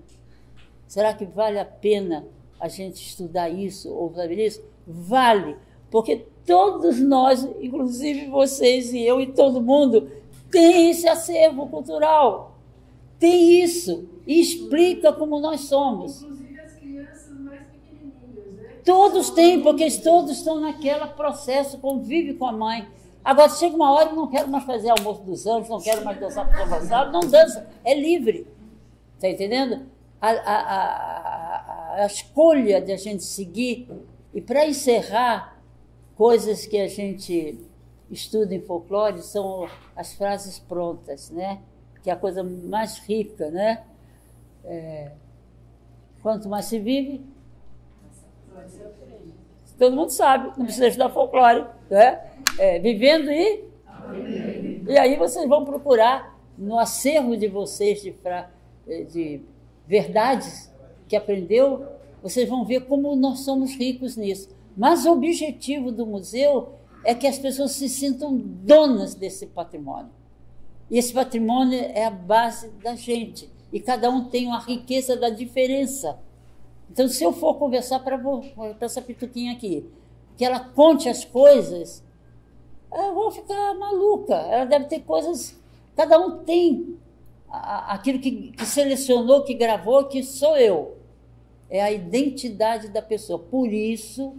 Será que vale a pena a gente estudar isso ou saber isso? Vale, porque todos nós, inclusive vocês e eu e todo mundo, tem esse acervo cultural, tem isso, e explica como nós somos. Inclusive as crianças mais pequenininhas, né? Todos têm, porque todos estão naquele processo, convive com a mãe. Agora, chega uma hora que não quero mais fazer almoço dos anjos, não quero mais dançar com o avançado, não dança, é livre. Está entendendo? A escolha de a gente seguir, e para encerrar, coisas que a gente estuda em folclore são as frases prontas, né? Que é a coisa mais rica, né? Quanto mais se vive, todo mundo sabe, não precisa estudar folclore, né? Vivendo e aí vocês vão procurar no acervo de vocês de verdades que aprendeu, vocês vão ver como nós somos ricos nisso. Mas o objetivo do museu é que as pessoas se sintam donas desse patrimônio. E esse patrimônio é a base da gente. E cada um tem uma riqueza da diferença. Então, se eu for conversar para essa pituquinha aqui, que ela conte as coisas, eu vou ficar maluca. Ela deve ter coisas... Cada um tem aquilo que selecionou, que gravou, que sou eu. É a identidade da pessoa. Por isso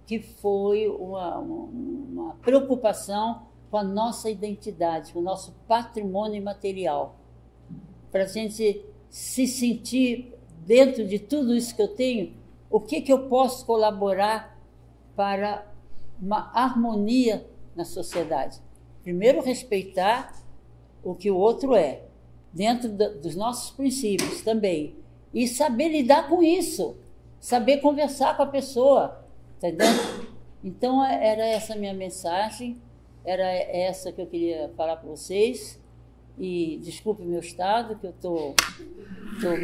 que foi uma preocupação com a nossa identidade, com o nosso patrimônio imaterial. Para a gente se sentir dentro de tudo isso que eu tenho, o que eu posso colaborar para uma harmonia na sociedade? Primeiro, respeitar o que o outro é, dentro dos nossos princípios também. E saber lidar com isso, saber conversar com a pessoa, entendeu? Então, era essa a minha mensagem, era essa que eu queria falar para vocês. E desculpe o meu estado, que eu estou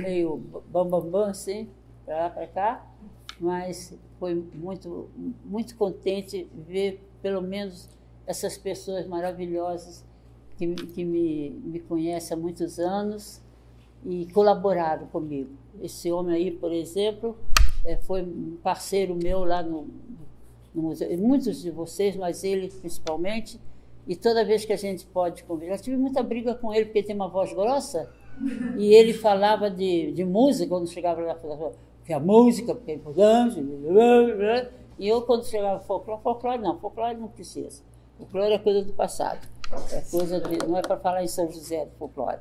meio bam, assim, para lá, para cá, mas foi muito, muito contente ver, pelo menos, essas pessoas maravilhosas que me conhecem há muitos anos e colaboraram comigo. Esse homem aí, por exemplo, foi um parceiro meu lá no museu, muitos de vocês, mas ele principalmente, e toda vez que a gente pode conversar, eu tive muita briga com ele, porque ele tem uma voz grossa, e ele falava de música, quando chegava lá, falava que a música, porque é importante, e eu, quando chegava folclore não precisa. Folclore é coisa do passado, não é para falar em São José do folclore.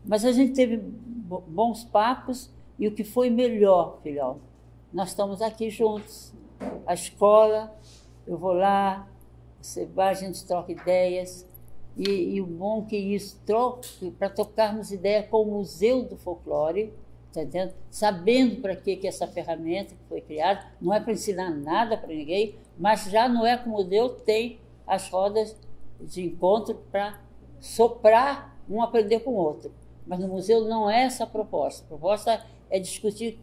Mas a gente teve bons papos, e o que foi melhor, filhão, nós estamos aqui juntos. A escola, eu vou lá, você vai, a gente troca ideias, e o bom que isso para tocarmos ideia com o Museu do Folclore, tá entendendo? Sabendo para que essa ferramenta que foi criada, não é para ensinar nada para ninguém, mas já no Ecomodeu tem as rodas de encontro para soprar, um aprender com o outro. Mas no museu não é essa a proposta. A proposta é discutir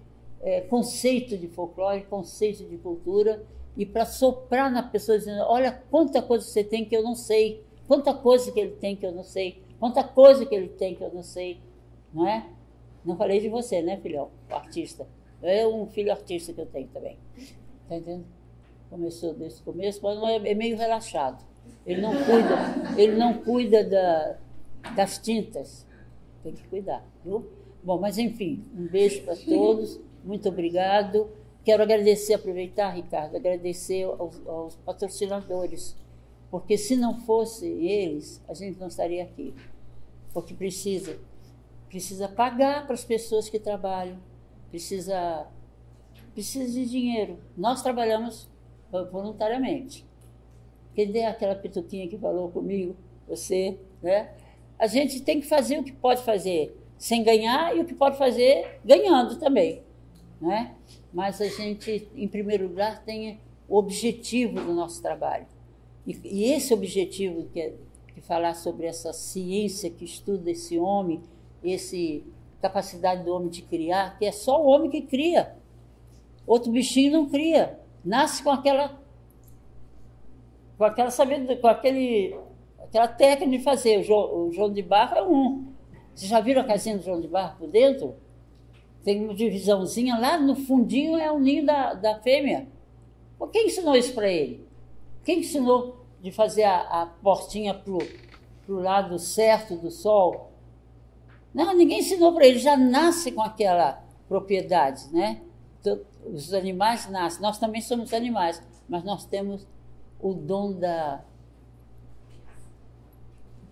conceito de folclore, conceito de cultura, e para soprar na pessoa, dizendo, olha quanta coisa você tem que eu não sei, quanta coisa que ele tem que eu não sei, quanta coisa que ele tem que eu não sei, não é? Não falei de você, né, filhão? O artista. É um filho artista que eu tenho também. Está entendendo? Começou desde o começo, mas não é meio relaxado. Ele não cuida das tintas. Tem que cuidar, viu? Bom, mas enfim, um beijo para todos, muito obrigado. Quero aproveitar, Ricardo, agradecer aos patrocinadores, porque se não fossem eles, a gente não estaria aqui. Porque precisa pagar para as pessoas que trabalham, precisa de dinheiro. Nós trabalhamos voluntariamente. Quem der aquela pituquinha que falou comigo, você, né? A gente tem que fazer o que pode fazer sem ganhar e o que pode fazer ganhando também, né? Mas a gente, em primeiro lugar, tem o objetivo do nosso trabalho. E esse objetivo, que falar sobre essa ciência que estuda esse homem, essa capacidade do homem de criar, que é só o homem que cria. Outro bichinho não cria. Nasce com aquela técnica de fazer. O João de Barro é um. Vocês já viram a casinha do João de Barro por dentro? Tem uma divisãozinha, lá no fundinho é o ninho da fêmea. Por quem ensinou isso para ele? Quem ensinou de fazer a portinha para o lado certo do sol? Não, ninguém ensinou para ele, já nasce com aquela propriedade, né? Então, os animais nascem, nós também somos animais, mas nós temos o dom da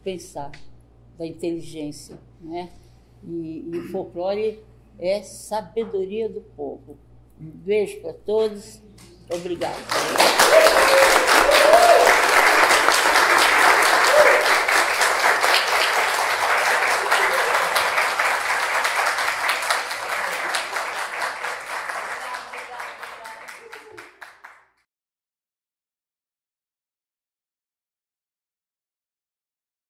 pensar, da inteligência, né? E o folclore é sabedoria do povo. Um beijo para todos. Obrigada.